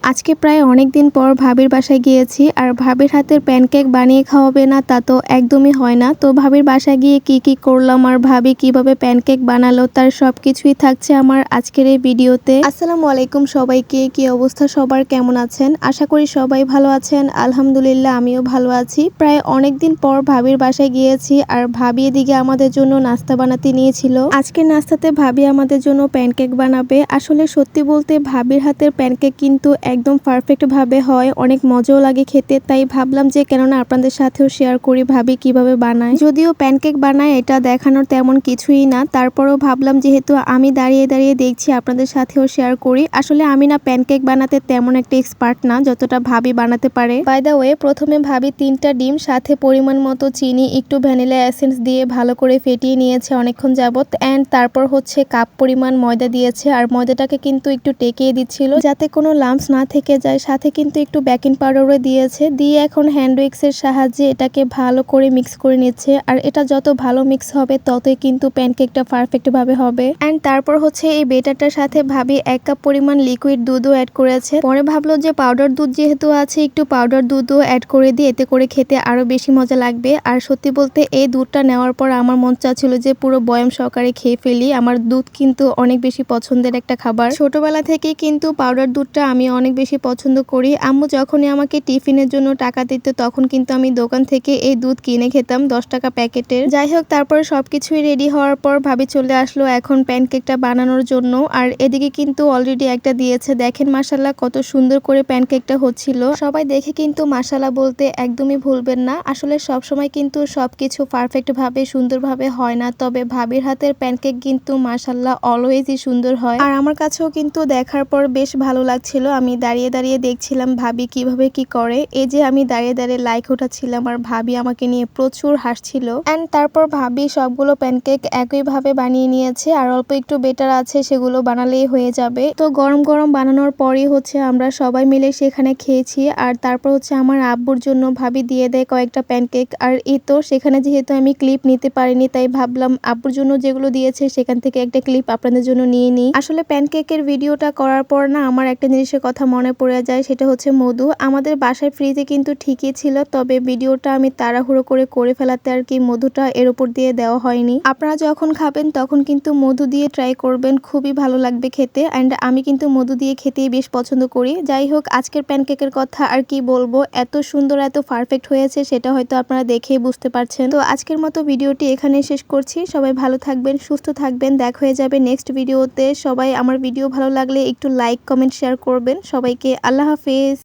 আজকে প্রায় অনেক দিন পর ভাবির বাসায় গিয়েছি আর ভাবির হাতের প্যানকেক বানিয়ে খাওয়াবে না তা তো একদমই হয় না। তো ভাবির বাসায় গিয়ে কি কি করলাম আর ভাবি কিভাবে প্যানকেক বানালো তার সবকিছুই থাকছে আমার আজকের এই ভিডিওতে। আসসালামু আলাইকুম সবাইকে, কি অবস্থা সবার, কেমন আছেন? আশা করি সবাই ভালো আছেন। আলহামদুলিল্লাহ আমিও ভালো আছি। প্রায় অনেক দিন পর ভাবির বাসায় গিয়েছি আর ভাবি এদিকে আমাদের জন্য নাস্তা বানাতে নিয়েছিল। আজকের নাস্তাতে ভাবি আমাদের জন্য প্যানকেক বানাবে। আসলে সত্যি বলতে ভাবির হাতের প্যানকেক কিন্তু একদম পারফেক্ট ভাবে হয়, অনেক মজাও লাগে খেতে। তাই ভাবলাম যে কেননা আপনাদের সাথেও শেয়ার করি ভাবি কিভাবে বানায়। যদিও প্যানকেক বানায় এটা দেখানোর তেমন কিছুই না, তারপরেও ভাবলাম যেহেতু আমি দাঁড়িয়ে দাঁড়িয়ে দেখছি আপনাদের সাথেও শেয়ার করি। আসলে আমি না প্যানকেক বানাতে তেমন একটা এক্সপার্ট না, যতটা ভাবি বানাতে পারে। বাই দ্য ওয়ে, প্রথমে ভাবি 3টা ডিম সাথে পরিমাণ মতো চিনি একটু ভ্যানিলা এসেন্স দিয়ে ভালো করে ফেটিয়ে নিয়েছে অনেকক্ষণ যাবত। এন্ড তারপর হচ্ছে কাপ পরিমাণ ময়দা দিয়েছে আর ময়দাটাকে কিন্তু একটু টেকিয়ে দিচ্ছিল যাতে কোনো লাম্পস না থেকে যায়। সাথে কিন্তু একটু বেকিং পাউডারও দিয়েছে, দিয়ে এখন হ্যান্ড উইক্সের সাহায্যে এটাকে ভালো করে মিক্স করে নিচ্ছে। আর এটা যত ভালো মিক্স হবে ততই কিন্তু প্যানকেকটা পারফেক্ট ভাবে হবে। এন্ড তারপর হচ্ছে এই বেটারটার সাথে ভাবি 1 কাপ পরিমাণ লিকুইড দুধও অ্যাড করেছে। পরে ভাবলো যে পাউডার দুধ যেহেতু আছে একটু পাউডার দুধও অ্যাড করে দিয়ে এতে করে খেতে আরো বেশি মজা লাগবে। আর সত্যি বলতে এই দুধটা নেওয়ার পর আমার মন চাচ্ছিল যে পুরো বয়াম সহকারে খেয়ে ফেলি। আমার দুধ কিন্তু অনেক বেশি পছন্দের একটা খাবার। ছোটবেলা থেকে কিন্তু পাউডার দুধটা আমি অনেক বেশি পছন্দ করি। আম্মু যখনই আমাকে টিফিনের জন্য টাকা দিত তখন কিন্তু আমি দোকান থেকে এই দুধ কিনে খেতাম 10 টাকা প্যাকেটের। যাই হোক, তারপরে সবকিছুই রেডি হওয়ার পর ভাবি চলে আসলো এখন প্যানকেকটা বানানোর জন্য। আর এদিকে কিন্তু অলরেডি একটা দিয়েছে, দেখেন মাশাআল্লাহ কত সুন্দর করে প্যানকেকটা হচ্ছিল। সবাই দেখে কিন্তু মাশাআল্লাহ বলতে একদমই ভুলবেন না। আসলে সবসময় কিন্তু সবকিছু পারফেক্ট ভাবে সুন্দরভাবে হয় না, তবে ভাবির হাতের প্যানকেক কিন্তু মাশাআল্লাহ অলওয়েজই সুন্দর হয়। আর আমার কাছেও কিন্তু দেখার পর বেশ ভালো লাগছিল। আমি দাঁড়িয়ে দাঁড়িয়ে দেখছিলাম ভাবি কিভাবে কি করে। এই যে আমি দাঁড়িয়ে দাঁড়িয়ে লাইক উঠাচ্ছিলাম আর ভাবি আমাকে নিয়ে প্রচুর হাসছিল। এন্ড তারপর ভাবি সবগুলো প্যানকেক একইভাবে বানিয়ে নিয়েছে আর অল্প একটু বেটার আছে, সেগুলো বানালেই হয়ে যাবে। তো গরম গরম বানানোর পরই হচ্ছে আমরা সবাই মিলে সেখানে খেয়েছি। আর তারপর হচ্ছে আমার আব্বুর জন্য ভাবি দিয়ে দেয় কয়েকটা প্যানকেক। আর এই তো সেখানে যেহেতু আমি ক্লিপ নিতে পারিনি তাই ভাবলাম আব্বুর জন্য যেগুলো দিয়েছে সেখান থেকে একটা ক্লিপ আপনাদের জন্য নিয়ে নিই। আসলে প্যানকেকের ভিডিওটা করার পর না আমার একটা জিনিসের কথা মনে পড়ে যায়, সেটা হচ্ছে মধু। আমাদের বাসায় ফ্রিজে কিন্তু ঠিকই ছিল, তবে ভিডিওটা আমি তাড়াহুড়ো করে ফেলাতে আর কি মধুটা এর উপর দিয়ে দেওয়া হয়নি। আপনারা যখন খাবেন তখন কিন্তু মধু দিয়ে ট্রাই করবেন, খুবই ভালো লাগবে খেতে। অ্যান্ড আমি কিন্তু মধু দিয়ে খেতেই বেশ পছন্দ করি। যাই হোক, আজকের প্যানকেকের কথা আর কি বলবো, এত সুন্দর এত পারফেক্ট হয়েছে সেটা হয়তো আপনারা দেখেই বুঝতে পারছেন। তো আজকের মতো ভিডিওটি এখানে শেষ করছি। সবাই ভালো থাকবেন, সুস্থ থাকবেন, দেখা হয়ে যাবে নেক্সট ভিডিওতে। সবাই আমার ভিডিও ভালো লাগলে একটু লাইক কমেন্ট শেয়ার করবেন। সবাইকে আল্লাহ হাফেজ।